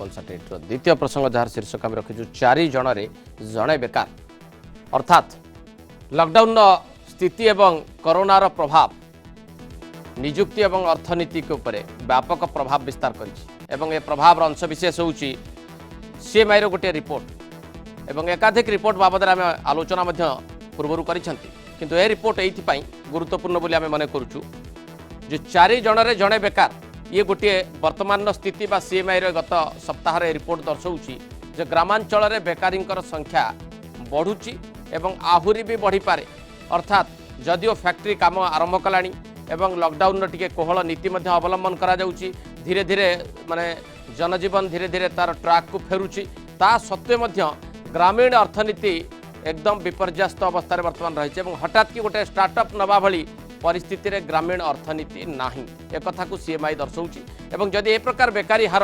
कनसल्टेट द्वितीय प्रसंग जहाँ शीर्षक आम रखीचु 4 जन जड़े बेकार अर्थात लॉकडाउन स्थिति एवं कोरोनार प्रभाव निजुक्ति एवं अर्थनीति के ऊपर व्यापक प्रभाव विस्तार कर प्रभाव अंशविशेष हूँ सीएमआई गोटे रिपोर्ट एवं एकाधिक रिपोर्ट बाबद आम आलोचना पूर्व किंतु ए रिपोर्ट ये गुरुत्वपूर्ण बोली आम मन करुचु जो 4 जन जड़े बेकार ये गोटे वर्तमान स्थिति बा सीएमआई गत सप्ताह रिपोर्ट दर्शाऊँगी जो ग्रामांचल में बेकारी संख्या बढ़ुची एवं आहुरी भी बढ़ी पारे अर्थात जदिओ फैक्ट्री काम आरंभ कलानी एवं लॉकडाउन टिके कोहल नीति अवलंबन करा जाउची धीरे धीरे माने जनजीवन धीरे धीरे तार ट्रैक को फेरुची ता सत्वे मध्य ग्रामीण अर्थनीति एकदम विपर्यस्त अवस्था वर्तमान रही है हठात कि गोटे स्टार्टअप नवा भली परिस्थिति रे ग्रामीण अर्थनीति नाही एक कथा को सीएमआई दर्शाऊँगी एवं जदि ए प्रकार बेकारी हार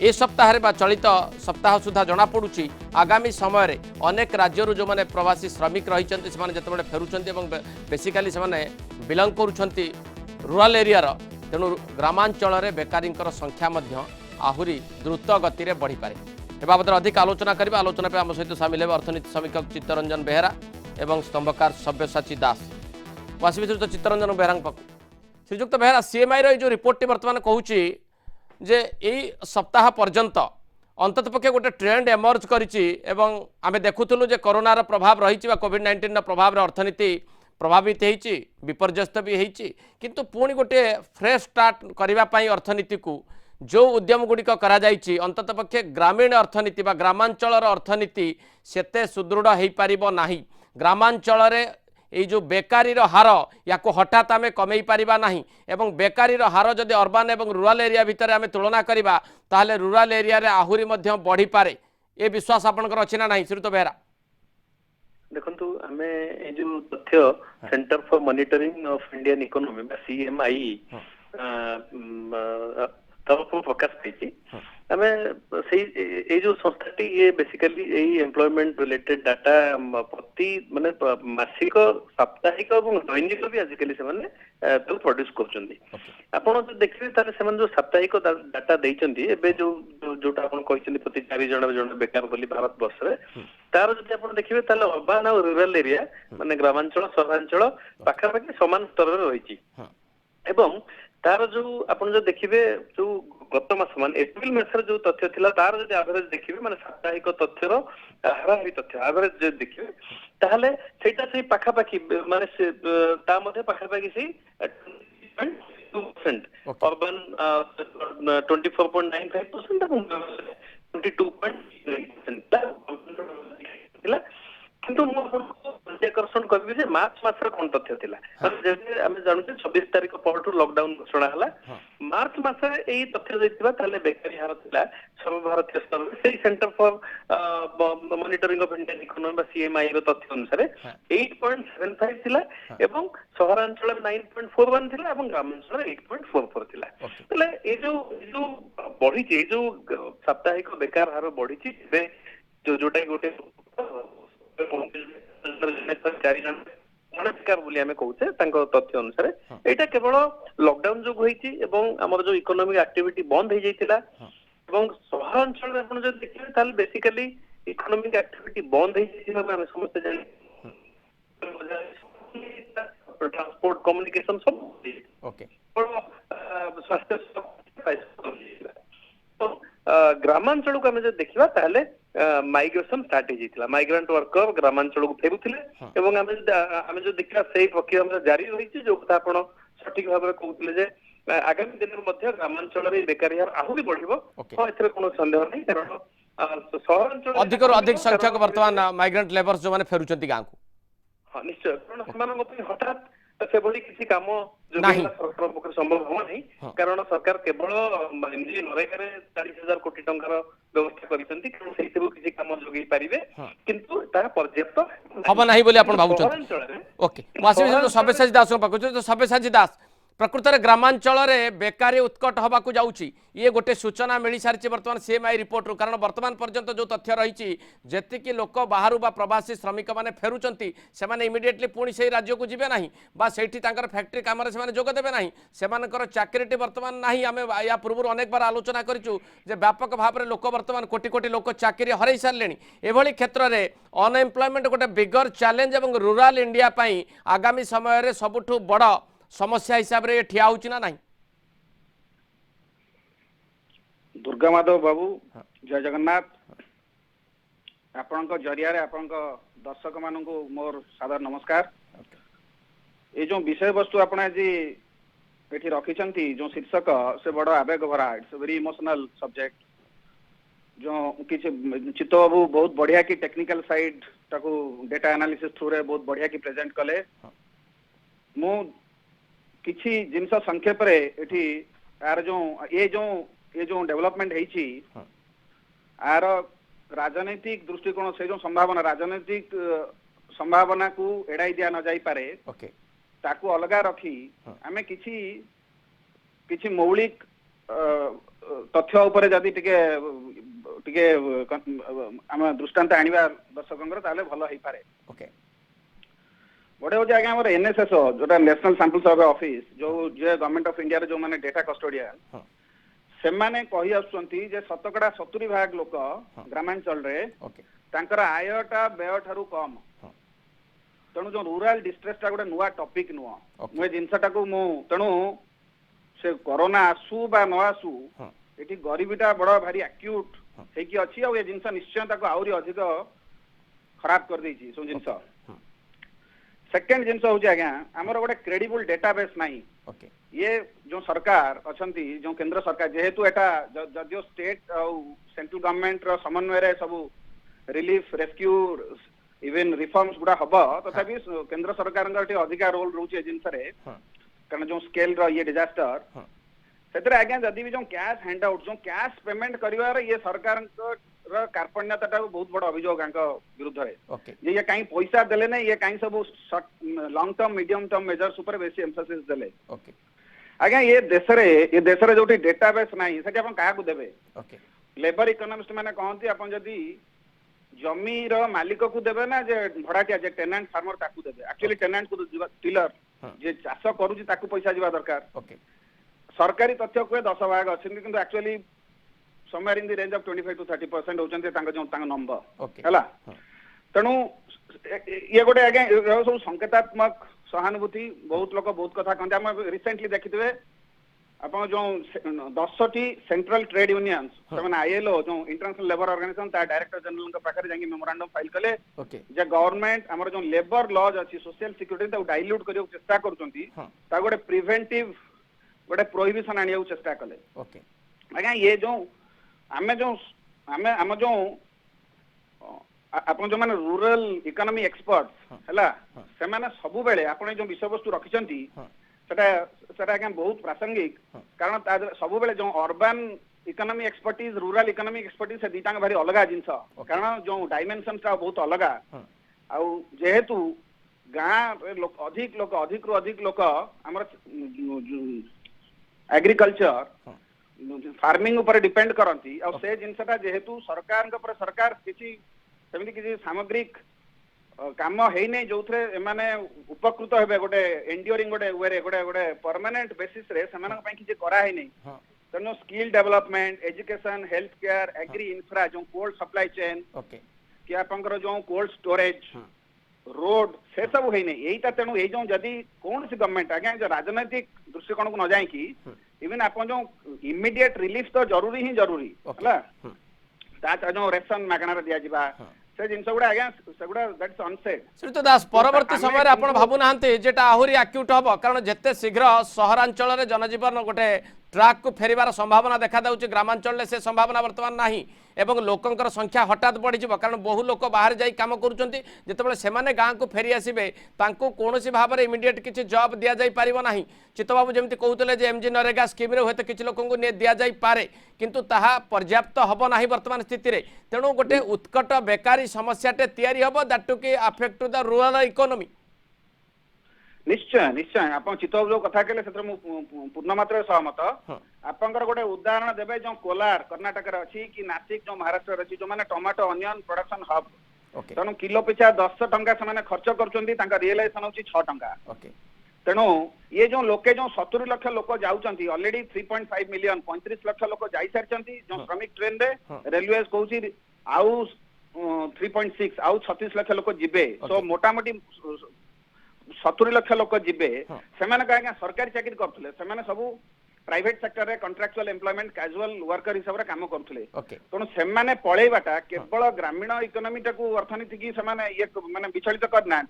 ए सप्ताह बा चलित सप्ताह सुधा जना पड़ुची आगामी समय रे अनेक राज्यों जो माने प्रवासी श्रमिक रही जिते फेरुंट बेसिकाली से बिलंग करुँच रूराल एरिया तेणु ग्रामांचल में बेकारी संख्या आहुरी द्रुत गति में बढ़ी पारे ए बाबद अधिक आलोचना करबा आलोचना पे आम सहित सामिल है अर्थनीति समीक्षक चित्तरंजन बेहेरा एवं स्तंभकार सब्यसाची दास वासी विस्तृत चित्तरंजन बेहेरा पाक श्रीजुक्त बेहेरा सीएमआई जो रिपोर्ट बर्तमान कहूँ जे यही सप्ताह पर्यंत अंततपक्षे गोटे ट्रेंड एमर्ज करिछि एवं आमे देखुथुलु जे कोरोनार प्रभाव रही कोविड-19 प्रभाव अर्थनीति प्रभावित होइछि विपर्यस्त भी होइछि किंतु पुणी गोटे फ्रेश स्टार्ट करने अर्थनीति को जो उद्यम गुड़िक करा जाइछि अंततपक्षे ग्रामीण अर्थनीति बा ग्रामांचल अर्थनीति सेते सुदृढ़ हो पारिबो नाही ग्रामांचल रे ये जो बेकारी हार या हठात आम कमई पारिबा नाही एवं बेकारी हार जदि अर्बान एवं रूराल एरिया भितर आम तुलना करिबा ताहले रूराल एरिया रे आहुरी मध्य बढ़ी पारे ए विश्वास आपनकर अछि ना नाही श्रीयुत बेहेरा देखंतु आमे ए जो तथ्य centre for monitoring of Indian economy बा सीएमआई तरफ प्रकाश पाई आम से जो संस्थाटी ये बेसिकली एम्प्लॉयमेंट रिलेटेड डाटा प्रति माने मासिक साप्ताहिक और दैनिक भी आजिकली से प्रोड्यूस कर देखिए जो साप्ताहिक डाटा देइचंती एबे जो जोटा आपण कहिसंती प्रति 4 जन बेकार बोली भारत वर्ष रे तार जदि आपण देखिबे ताले अर्बान और रूरल एरिया माने ग्रामांचल सहरांचल पाखापाखि समान स्तर रे रहिछि एवं तार जो आपण जो देखिबे जो गत मास मान एप्रिल मासर जो तथ्य थिला तार जदि एवरेज देखिबे माने साप्ताहिक तथ्यर हाराहारी तथ्य एवरेज जे देखिबे ताहले सेटा से पाखापाखि माने ता मध्ये पाखापाखि से 2% अर्बन 24.95% और 22.9% किंतु आकर्षण करी मार्च मासर कौन तथ्य थिला आम जानू 26 तारीख पर लॉकडाउन घोषणा हला मार्च मासरे यही तथ्य देथिबा ताले बेकारी हार थिला सर्वभारतीय स्तर से centre for monitoring of Indian economy बा सीएमआई रो तथ्य अनुसार 8.75 थिला एवं सहरांचल 9.41 थिला एवं ग्रामांचल 8.44 थिला तले ए जो बढ़ी जे जो साप्ताहिक बेकार हार बढ़ी छि जो जोटा गोटे 4 जन बेकार बोली आमे कहूचे तथ्य अनुसार एटा केवल लॉकडाउन जो होईची एवं हमर जो इकोनॉमिक एक्टिविटी बंद हो जाइतिला एवं सहरांचल रे आपण जो देखिबे ताल बेसिकली इकोनॉमिक एक्टिविटी बंद हो जाइतिला हम समझते जाई ट्रांसपोर्ट कम्युनिकेशन सब ओके स्वास्थ्य तो ग्रामांचल को आमे जो देखिबा ताले माइग्रेशन स्टार्ट हो माइग्रेंट वर्कर ग्रामांचल को फेरुथिले एवं आमे जो देखा से प्रक्रिया जारी रही जो कथा आपण सठिक भाव में कहते जे आगामी दिन में ग्रामांचल में बेकारी हार आहुरी बढ़िबो एथरे कोनो संदेह नहीं कारण सहरांचल अधिक अधिक संख्यक वर्तमान माइग्रेंट लेबर्स जो माने फेरुचंती गां को हां निश्चय कारण समान हठात से बड़ी किसी काम जो सरकार पक्ष संभव हो नहीं कारण सरकार केवल नरेगा 40,000 कोटी टंकार व्यवस्था करिसंती कारण सेहितबु किसी काम जोगी पारिबे किंतु ता पर्याप्त हबो नाही बोली आपण भाबुछन ओके वासी सब्यसाची दास पाखु सब्यसाची दास प्रकृत में ग्रामांचल बेकारी उत्कट हवा को जाऊँगी ये गोटे सूचना मिल सारी बर्तमान सीएमआई रिपोर्ट रू कारण बर्तमान पर्यंत जो तथ्य रही जी लोक बाहर बा प्रवासी श्रमिक मैंने फेरुंट से इमिडिएटली पुणी से राज्य को जीवे ना से फैक्ट्री कम से जोगदेवे ना से चाकरी बर्तमान ना आम या पूर्व अनेक बार आलोचना करूँ व्यापक भाव में लोक बर्तमान कोटी कोटी लोक चाकरी हर सारे एभली क्षेत्र में अनएम्प्लॉयमेंट गोटे बिगर चैलेंज और रूराल इंडिया आगामी समय सबुठ बड़ समस्या हिसाब रे ठिया होची ना नहीं। दुर्गा माधव बाबू जय जगन्नाथ आपन जरिया रे आपन दर्शक मान को मोर सादर नमस्कार। ये जो विषय वस्तु आपन आज एठी रखिछंती जो शीर्षक से बड़ आवेग भरा इट्स वेरी इमोशनल सब्जेक्ट जो किछ चित्त बाबू बहुत बढ़िया की टेक्निकल साइड ताको डेटा एनालिसिस थ्रू रे बहुत बढ़िया की प्रेजेंट कले मु किछि जिनस संक्षेप रे एठी यार जो ये जो डेवलपमेंट हेछि आर राजनीतिक दृष्टिकोण से जो संभावना राजनीतिक संभावना को एड़ाई दिया न जाई पारे ताकू अलगा रखी आमे किछि मौलिक तथ्य ऊपर जदि टिके आम दृष्टांत आनिबा दर्शकंगर ताले भलो हेई पारे। बड़े होजे आगे हमर एनएसएस जोटा नेशनल सैंपल सर्वे ऑफिस जो गवर्नमेंट ऑफ इंडिया रे जो माने डेटा कस्टोडियन से माने कहि आछंती जे 70% लोक ग्रामांचल रे तांकर आयटा व्यय ठारू कम तणु जो रूरल डिस्ट्रेस टा गोटे नुआ टॉपिक नुआ मु जिनसटा को मु तणु से कोरोना आसु बा न आसु एठी गरीबीटा बड़ भारी एक्यूट हे कि अछि आ ये जिनस निश्चय ताको आउरी अधिक खराब कर देछि सो जिनस सेकेंड जिनस हो आज्ञा आमर गोटे क्रेडिबल डेटाबेस नहीं ये जो सरकार अछंती जो केंद्र सरकार जेहेतु एटा जदियो स्टेट और सेंट्रल गवर्नमेंट रो समन्वय रे सब रिलीफ रेस्क्यू इवन रिफॉर्म्स गुडा हबो तथापि केंद्र सरकार अधिका रोल रहउचे जिनस रे कारण जो स्केल रो ये डिजास्टर सेतरे आज्ञा जदि भी जो कैश हैंड आउट जो कैश पेमेंट करिवार ये सरकार कार्पण्यता बहुत बड़ अभियोग विरुद्ध है ये कहीं पैसा देले नहीं ये कहीं सब long term medium term measures ऊपर बेसी एम्फेसिस देले आज्ञा ये देश रे जोटी डेटाबेस नहीं सेठी अपन काहा को देबे लेबर इकोनॉमिस्ट माने कहंती अपन जदी जमी रो मालिक को देबे ना जे भड़ाटिया जे टेनेंट फार्मर ताकू देबे एक्चुअली टेनेंट को टिलर जे चाष करूची ताकू पैसा जीवा दरकार सरकारी तथ्य को 10 भाग अछि किंतु actually somewhere in the range of 25 to 30% होचंते तांग जो तांग नंबर हैला तणु ये गोटे आगे सब संकेतात्मक सहानुभूति बहुत लोक बहुत कथा कहते हम रिसेंटली देखिथिबे आपण जो 10टी सेंट्रल ट्रेड यूनियंस सेवन आईएलओ जो इंटरनेशनल लेबर ऑर्गेनाइजेशन ता डायरेक्टर जनरल का पाखरे जांगी मेमोरेंडम फाइल कले जे गवर्नमेंट हमर जो लेबर लॉज अछि सोशल सिक्युरिटी ता डाइल्यूट करियो चेष्टा करचंती ता गोटे प्रिवेंटिव गोटे प्रोहिबिशन आनियो चेष्टा कले आज्ञा ये जो आम जो आप जो माने रूरल इकोनॉमी एक्सपर्ट्स हैला से माने सबु बेले आपण जो विषय वस्तु रखिसंती सेटा आज्ञा बहुत प्रासंगिक कारण सबु बेले जो urban economy expertise rural economy expertise से दीटा भारी अलगा जिंस कारण जो डायमेंशन ता बहुत अलगा आ जेहेतु गाँ लोक अधिक लोक हमर एग्रीकल्चर फार्मिंग ऊपर डिपेंड करती और से जिनसटा जेहेतु सरकार किसी सेमिति किसी सामग्रिक काम है नहीं जो माने उपकृत हेबे गोटे एंड्योरिंग गोटे परमानेंट बेसिस रे समान पई किछि करा है नहीं तनो skill development education health care agri infra जो कोल्ड सप्लाई चेन कि आपनकर जो कोल्ड स्टोरेज रोड से सब है नहीं यही तेणु ये जो जदि कौन सी गवर्नमेंट आज्ञा जो राजनैतिक दृष्टिकोण को न जाए कि इवन आप जो इमीडिएट रिलीफ तो जरूरी ही जरूरी है जो रेशन मागणार दिया जिबा से जिंस गुडा आज्ञा सेगुडा दैट्स अनसेड श्रीयुत दास परवर्ती समय रे आपण भाबु नाहंते जेटा आहुरी एक्यूट हबो कारण जत्ते शीघ्र सहरांचल रे जनजीवन गोटे ट्रैक को फेरिबार संभावना देखा दाउची ग्रामांचल से संभावना वर्तमान नाही एवं लोकंकर संख्या हठात बढ़ी जिवो कारण बहु लोक बाहर जाई काम करूचंती जेतेबेले सेमाने गाँ को फेरी आसीबे तांको कोनोसी भाव में इमिडिएट किछि जॉब दिया जाई परिबो नाही चित्तबाबू जेमति कहउतले जे एमजी नरेगा स्कीम रे होते किछि लोकंको ने दिया जाई पारे किंतु ताहा पर्याप्त हबो नाही वर्तमान स्थिति रे तेणु गोटे उत्कट बेकारी समस्याटे तयारी हबो दैट टू के affect to the rural economy निश्चय निश्चय आप चित्तबाबू जो कथा कहले से पूर्ण मात्रा सहमत आपंकर गोटे उदाहरण देवे जो कोलार कर्णाटक अच्छी कि नासिक जो महाराष्ट्र अच्छी जो मैंने टमाटो अनियन प्रोडक्शन हब तेणु किलो पिछा 10 टंका से खर्च कर रियलाइजेशन हूँ 6 टंका तेणु ये जो लोके जो 70 लाख लोक जाऊँच ऑलरेडी 3.5 मिलियन 35 लाख लोक जाई सारी जो श्रमिक ट्रेन रे रेलवे कहूँ आउ 3.6 आउ 36 लाख लोक जीवे सो मोटामोटी 70 लाख लोक जीवे से सरकारी चाकरी करते सब प्राइवेट सेक्टर रे कॉन्ट्रैक्चुअल एम्प्लॉयमेंट कैजुअल वर्कर हिसाब से काम करते तेणु से पलैवाटा केवल ग्रामीण इकोनॉमी टाकू अर्थनीति की से ये माने विचलित करना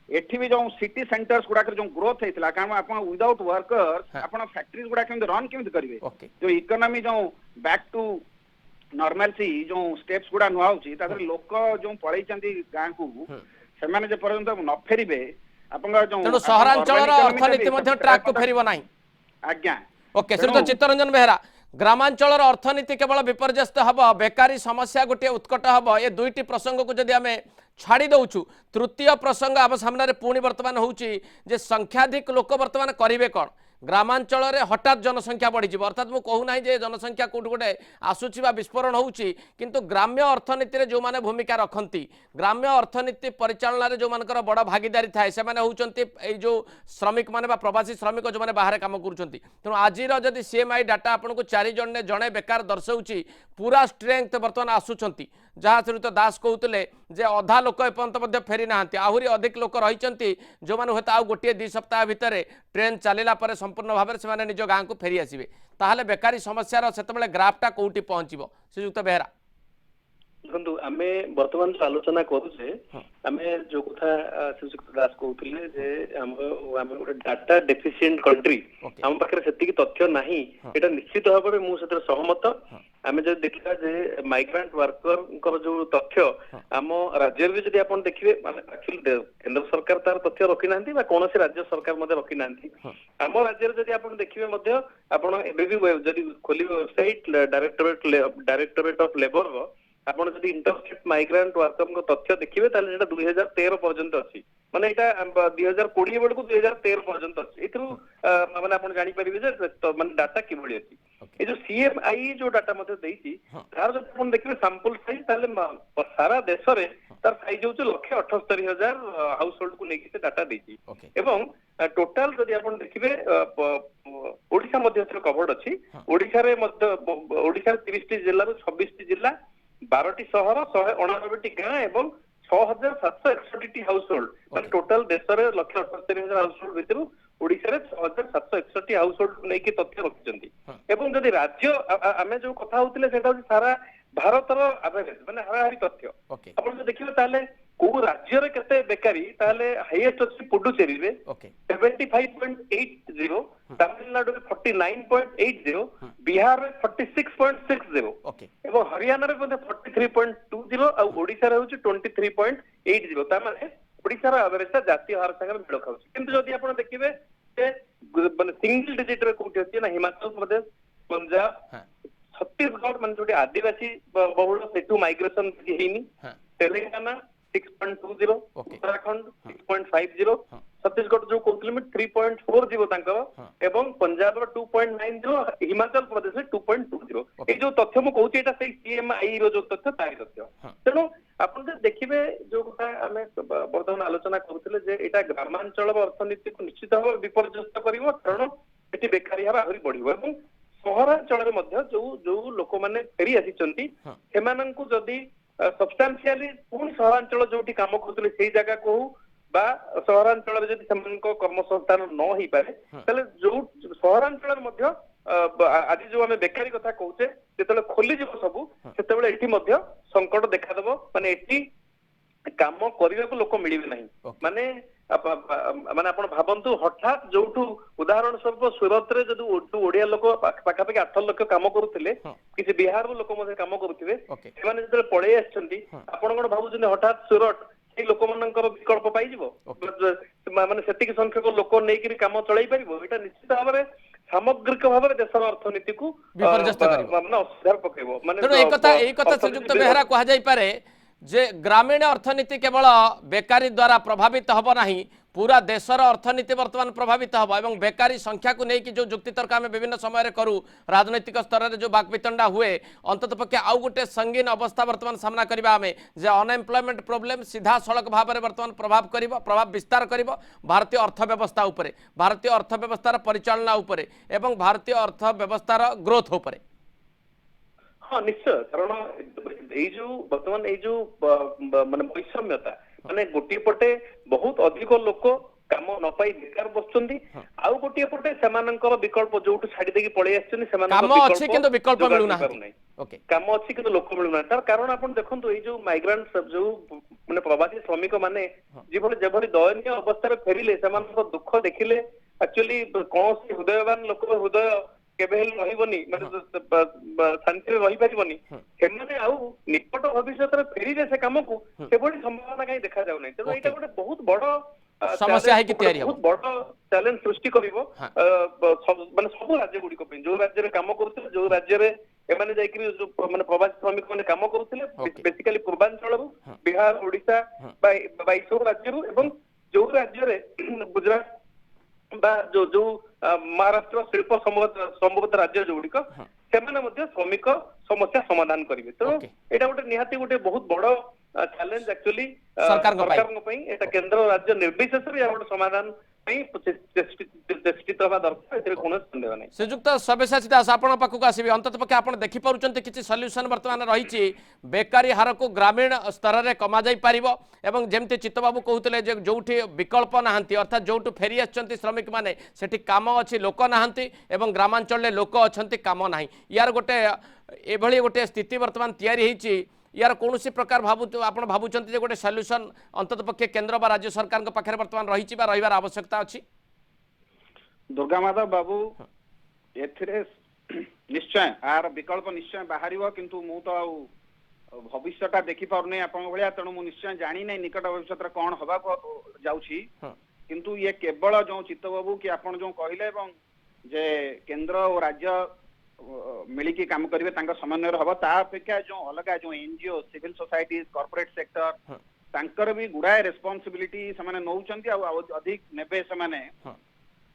एठी भी जो सिटी सेंटर्स गुडा जो ग्रोथ होता कारण आप विदाउट वर्कर्स आप फैक्ट्रीज गुडा रन केमी करेंगे जो इकोनॉमी जो बैक टू नॉर्मलसी जो स्टेप्स गुडा नुआ होता लोक जो पलई गाँ को से पर्यंत न फेरबे तेणु सहरांचल अर्थनीति ट्रैक को फेरब ना आज्ञा ओके श्रीयुत चित्तरंजन बेहेरा ग्रामांचल अर्थनीति केवल विपर्यस्त हम बेकारी समस्या गोटे उत्कट हम ये दुईटी प्रसंग को जदि आम छाड़ी दौचु तृतीय प्रसंग आम सामने पुणी बर्तमान होउची जे संख्याधिक लोक बर्तमान करेंगे कौन ग्रामांचल रे हठात जनसंख्या बढ़ी अर्थात मुझे कहूना जे जनसंख्या कौट गोटे आसूची विस्फोरण होउची किंतु ग्राम्य अर्थनीति रे जो माने भूमिका रखती ग्राम्य अर्थनीति परिचालन रे जो मानकर बड़ भागीदारी थाए से माने होउचंती ए जो श्रमिक माने बा प्रवासी श्रमिक जो माने बाहर काम करूचंती तेणु आजिर जदि सीएमआई डाटा आपन को 4 जन ने जणे बेकार दर्शाउची पूरा स्ट्रेंथ बर्तमान आसुचंती जहाँ श्रीयुत दास कहते जे अधा लोक एपर्यंत फेरी ना आहरी अधिक लोक रही जो मैंने हूँ आउ गोटे 2 सप्ताह भितर ट्रेन चलला संपूर्ण भाव से निज गाँव को फेरी आसवे ताहले बेकारी समस्यार से ग्राफटा कौटी पहुँचब श्रीयुक्त बेहेरा देखो आम बर्तमान जो आलोचना करुचे आम जो कथा श्रीजुक्त दास कहते जे गोटे डाटा डेफिशिएंट कंट्री आम पाखे से तथ्य ना यहाँ निश्चित भाव में मुझे सहमत आम जो देखा जे माइग्रेंट वर्कर जो तथ्य आम राज्य भी जब आप देखिए एक्चुअली केंद्र सरकार तार तथ्य रखी ना कौन राज्य सरकार रखी ना आम राज्य जब आप देखिए जब खोल वेबसाइट डायरेक्टोरेट ऑफ लेबर आपन जदि इंटरस्टेट माइग्रेंट वर्कर तथ्य देखिए 2013 पर्यंत अच्छी माने यहाँ 2020 बेलू 2013 पर्यंत अच्छी माने आप जापर माने डाटा किभली अच्छी ये जो सीएमआई जो डाटा तार जब देखिए सैंपल साइज सारा देश में तार साइज हूँ 1,78,000 हाउस होल्ड को लेकिन डाटा एवं टोटाल जदि आप देखिए ओडिशा कवर्ड अच्छी ओडिशा 30 जिल्ला 26 जिला 12टी सहर 189टी गाँ एवं 6,761 हाउस होल्ड टोटाल देश में 1,78,000 हाउस होल्ड भितर ओडिशा 6,761 हाउस होल्ड नहीं तथ्य रखिंट एवं जदि राज्य आम जो कथा होते सारा भारतर एवरेज माने हाराहारी तथ्य आप देखिए कौ राज्य केते बेकारी हाईएस्ट अच्छी पुडुचेरी रे 75.80 तमिलनाडु 49.80 बिहार में 46.60 एवं हरियाणा रे 43.20 और ओडिशा रे 23.80 तामाने ओडिशा रो एवरेज जातीय हार संगे मेल खाउछि किंतु जदि आपण देखिबे माने सिंगल डिजिट रे कोठी अछि ना हिमाचल प्रदेश पंजाब छत्तीसगढ़ मान जो आदिवासी बहुल सेठू माइग्रेशन हेनी तेलंगाना 6.20 उत्तराखंड 6.50 छत्तीसगढ़ जो कहते 3.40 एवं पंजाब 2.90 हिमाचल प्रदेश में 2.20 ये जो तथ्य मुझे कहूँ सीएमआई रो जो तथ्य तारी तथ्य तेणु आप देखिए जो कथा आम बर्तमान आलोचना करुले यहाँ ग्रामांचल अर्थनीति को निश्चित भाव विपर्यस्त कर कारण ये बेकारी हार आहरी बढ़ सहरांचल जो जो लोक मैंने फेरी आसी जदि सब्सटेंशियली पुणी सहरांचल जो काम करते से जगह को बा सहरांचल जदि कर्मसंस्थान न हो पारे जो सहरांचल आज जो आम बेकारी कथा कहचे जो खोली सब से संकट देखादेव माने काम करने को लोक मिले ना माने माने आप भावतु हठात जो उदाहरण स्वरूप सूरत रे जो ओडिया लोक पाखापाखि 8 लाख काम करुले किसी बिहार लोक काम करुवे जो पलि आसण भावुं हठात सूरत से लोक मान विकल्प पाई माने से संख्यक लोक नहीं काम चलाई पार यहाँ निश्चित भाव में सामग्रिक भाव में देशर अर्थनीति को असुविधा पकेब माने श्रीजुक्त बेहेरा कह जे ग्रामीण अर्थनीति केवल बेकारी द्वारा प्रभावित हब ना पूरा देशर अर्थनीति वर्तमान प्रभावित हम और बेकारी संख्या को लेकिन जो जुक्तितर्क आम विभिन्न समय करूँ राजनैतिक स्तर में जो बाकवितंडा हुए अंतत पक्षे आउ गोटे संगीन अवस्था वर्तमान सामना करवा आम जे अनएम्प्लॉयमेंट प्रोब्लेम सीधा सड़क भाव में वर्तमान प्रभाव विस्तार कर भारतीय अर्थव्यवस्था उपरे भारतीय अर्थव्यवस्थार परिचालना उपरे एवं भारतीय अर्थव्यवस्थार ग्रोथ उपरे। हाँ निश्चय कारण जो बर्तमान जो माने वैषम्यता माने गोटे पटे बहुत अधिक लोक काम न पाई बेकार बसुंदी आउ गोटे पटे सेमानंकर विकल्प जोटु छाडी देकी पळै आछन सेमानंकर काम अछि किंतु विकल्प मिलु ना ओके काम अछि किंतु लोक मिलु ना तार कारण आपण देखंतु ए जो माइग्रेंट्स जो माने प्रवासी श्रमिक माने जेभली दयनीय अवस्था रे फेरिले सेमानंकर दुख देखिले एक्चुअली कोन हृदयवान लोक हृदय केबे रहिबनी मतलब शांति रहि परिबनी सेमाने आउ निकट भविष्य रे फेरिले से काम को सेबडी संभावना काई देखा जाउ नै त एटा गोटे बहुत बड़ समस्या है कि तैयारी बहुत बड़ चैलेंज सृष्टि करिवो माने सब राज्य गुडी को जो राज्य रे काम करथि जो राज्य रे एमाने जाय कि जो माने प्रवासी श्रमिक माने काम करथिले बेसिकली पूर्वांचल बिहार ओडिशा बाई सब राज्य रो एवं जो राज्य रे गुजरात बा जो महाराष्ट्र शिल्प संबद्ध राज्य जो गुडिक सेमाने मध्ये श्रमिक समस्या समाधान करिवे तो एटा गोटे निहाती गोटे बहुत बड़ चैलेंज एक्चुअली सरकार एटा केंद्र राज्य निर्विशेष गोटे समाधान श्रीजुक्त सब्यसाची दास आपण पाखक आसबि अंतत पक्षे आप देखिपुंट किसी सल्यूशन बर्तमान रही बेकारी हार को ग्रामीण स्तर में कमा जाई पारिबो एवं जेमती चित्तबाबू कहते जो विकल्प नहांती अर्थात जो फेरी आछंती श्रमिक माने सेठी काम अच्छी लोक नहांती एवं ग्रामांचल लोक अच्छंती काम नाही यार गोटे एभली गोटे स्थिति बर्तमान तैयारी होईची यार कौन प्रकार आपण भावुंट गोटे सल्यूशन अंतत पक्षे केंद्र बा राज्य सरकार पाखे बर्तमान रही रही आवश्यकता अच्छी। दुर्गा माधव बाबू एथिरे निश्चय आर विकल्प निश्चय बाहर किंतु मु तो भविष्यटा देखि पारनै आपण भलिया तेणु मु निश्चय जानी नै निकट भविष्य कौन हवा जाउछि किंतु ये केवल जो चित्त बाबू कि आपण जो कहले एवं जे केंद्र और राज्य मिलिकी काम करेंगे समन्वय हम ता अपेक्षा जो अलग जो NGO civil society corporate sector तांकर भी गुड़ाए रेस्पॉन्सिबिलिटी से नौचंती अधिक नेबे से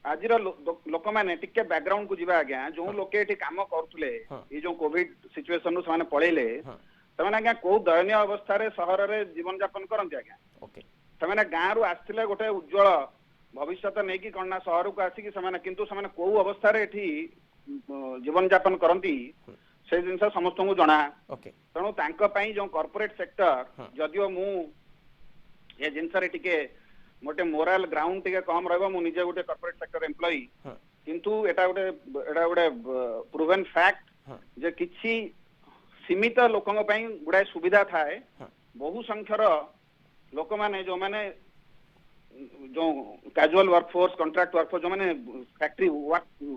आज लोक मैंने टिके बैकग्राउंड को जीवा आज्ञा जो लोके एठी काम करथुले ये जो कोविड सिचुएशन नु से पळेले तमने आज्ञा को दयनीय अवस्था रे शहर रे जीवन यापन करंती आज्ञा ओके तमने गां रु आस्थिले गोटे उज्जवल भविष्य नहीं कि कणना शहर को आसी कि समान किंतु समान को अवस्था रे एठी जीवन यापन करती से जिन समस्त को जना तेणु जो कॉर्पोरेट सेक्टर जदियो मु ये जिनस टिके मोटे मोराल ग्राउंड टिके कम रहबो मु निजे गोटे कॉर्पोरेट सेक्टर एम्प्लॉई किंतु एटा गोटे प्रूवन फैक्ट जे किछि सीमित लोकन पई गुडाय सुविधा थाए बहु संख्यार लोक माने जो माने जो कैजुअल वर्कफोर्स कॉन्ट्रैक्ट वर्कफोर्स जो माने फैक्ट्री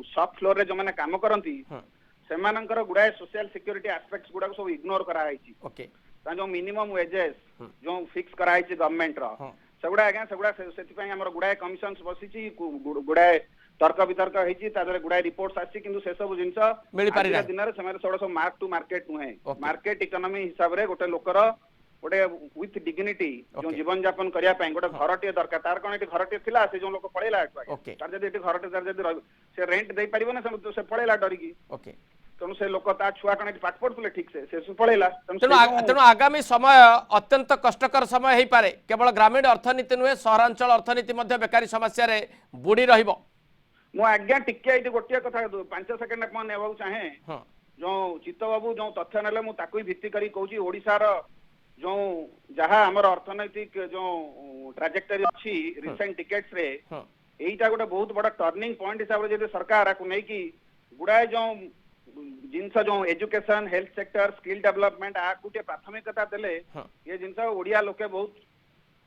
शॉप फ्लोर रे जो माने काम करंती से मानकर गुडाय सोशल सिक्योरिटी एस्पेक्ट्स गुडा सब इग्नोर करा हाइची ओके ता जो मिनिमम वेजेस जो फिक्स करा हाइची गवर्नमेंट रो सेगुडा आज्ञा सेगुडा सेति पई हमर गुडाय कमिशंस बसिची गुडाय तर्क वितर्क होईची तादरे गुडाय रिपोर्ट्स आसी किंतु से सब जिंस मिली पारि ना दिन रे समय सब मार्क टू मार्केट नुहे मार्केट इकोनॉमी हिसाब रे गोटे लोकर गोटे विथ डिग्निटी जो जीवन यापन करिया पई गोटे घरटे दरकार तार कोन एटी घरटे थिला से जो लोक पळेला तार जदी एटी घरटे तार जदी से रेंट देई परिबो ना से पळेला डरिकी ओके तेणु से लोक ता छुआ कने पाठ पढुले ठीक से पळेला तेणु आगामी समय अत्यंत कष्टकर समय हेई पारे केवल ग्रामीण अर्थनीति नुहे सहरांचल अर्थनीति मध्ये बेकारी समस्या रे बुडी रहिबो मु आज्ञा टिके एटी गोटिया कथा 5 सेकंड मन नेबाउ चाहे जो चित्त बाबू जो तथ्य नेले मु ताकुई भित्ति करी कहूची ओडिसा रो जो जहाँ आमर अर्थनैतिक जो ट्राजेक्टरी अच्छी रिसेंट टिकेट्स रे एटा गोटे बहुत बड़ा टर्निंग पॉइंट हिसाब से सरकार आपको नहीं कि गुड़ाए जो जिनस जो education health sector skill development आटे प्राथमिकता देले ये जिनस ओडिया लोके बहुत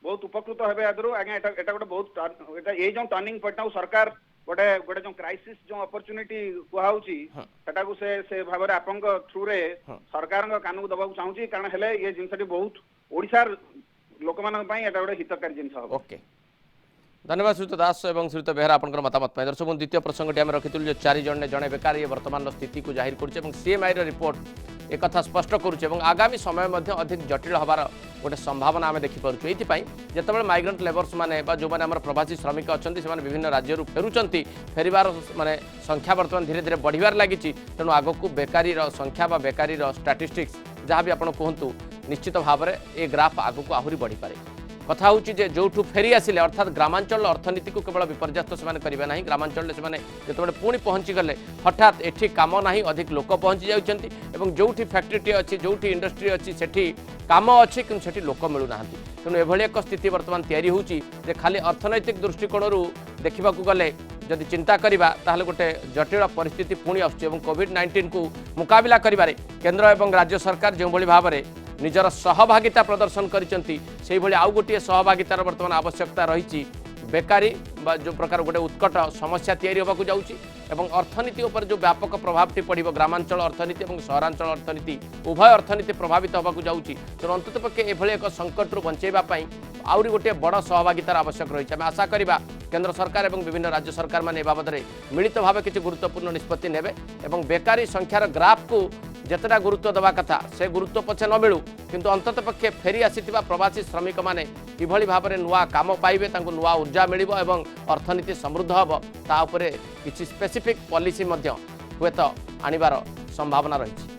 बहुत उपकृत हेबे आदरो आगे एटा गोटे बहुत एटा ये जो टर्निंग पॉइंट सरकार गोटे गोटे जो क्राइसिस जो अपॉर्चुनिटी कुहाउची सेटा को से भाव रे आपन थ्रू रे सरकार कानू दबा चाहूची कारण हेले ये जिनसटी बहुत ओडिसा लोक मान पई एटा गोटे हितकारी जिनस हो ओके धन्यवाद श्रीयुत दास और श्रीयुत बेहरा आपंकर मतामत दर्शक द्वितीय प्रसंगटी आम रखी जो 4 जन जड़े बेकार ये वर्तमान स्थिति को जाहिर कर सीएमआई रिपोर्ट एक स्पष्ट करुचे आगामी समय अधिक जटिल हबार गोटे संभावना आम देखिपुर ये माइग्रेंट लेबर्स माने जो मैंने प्रवासी श्रमिक अच्छा से विभिन्न राज्य फेरुंट फेरबार माने संख्या बर्तमान धीरे धीरे बढ़िबार लगी तेणु आगक बेकारी संख्या बा बेकारी स्टाटिस्टिक्स जहाँ भी आप कहतु निश्चित भाव में ये ग्राफ आगक आहरी बढ़ी पारे कथा हूँ जो फेरी आसिले अर्थात ग्रामांचल अर्थनीति को केवल विपर्यस्त से करेंगे ना ग्रामांचल से जो पुणी पहुँची गले हठात एठी काम ना अधिक लोक पहुँची जाती जो फैक्ट्री अच्छी जो इंडस्ट्री अच्छी से काम अच्छी कि से लोक मिलूना तेणु एभली एक स्थिति बर्तमान तैयारी होची जे खाली अर्थनैतिक दृष्टिकोण देखा गले जदि चिंता करवा ताहले गोटे जटिल परिस्थिति पुणी आसुची कोविड-19 को मुकाबला करिबारे केंद्र एवं राज्य सरकार जो भली भाव में निजर सहभागिता प्रदर्शन करिसेंती सेही भली आउ गोटे सहभागितार वर्तमान आवश्यकता रही बेकारी जो प्रकार गोटे उत्कट समस्या तैयारी होगा जाऊँगी एवं अर्थनीति उपर जो व्यापक प्रभाव पड़ो ग्रामांचल अर्थनीति और सहरांचल अर्थनीति उभय अर्थनीति प्रभावित होगा जाऊँगी तेणु अंतत पक्षे एभली एक संकट बंचाइवाई आउरी गोटे बड़ सहभागितार आवश्यक रही है आशा करवा केंद्र सरकार और विभिन्न राज्य सरकार मैंने बाबद मिलित भाव किसी गुरुत्वपूर्ण निष्पत्ति नेबे एवं बेकारी संख्यार ग्राफ को जितेटा गुरुत्व देवा कथा से गुरुत्व पछे न मिलू किंतु अंतत पक्षे फेरी आसीथिबा प्रवासी श्रमिक माने किभली भाव में नुआ काम पाइबे तांको नुआ ऊर्जा मिलिबो एवं अर्थनीति समृद्ध हबो ता उपरे किछि स्पेसिफिक पॉलिसी मध्य हुए तो आनिबार संभावना रही।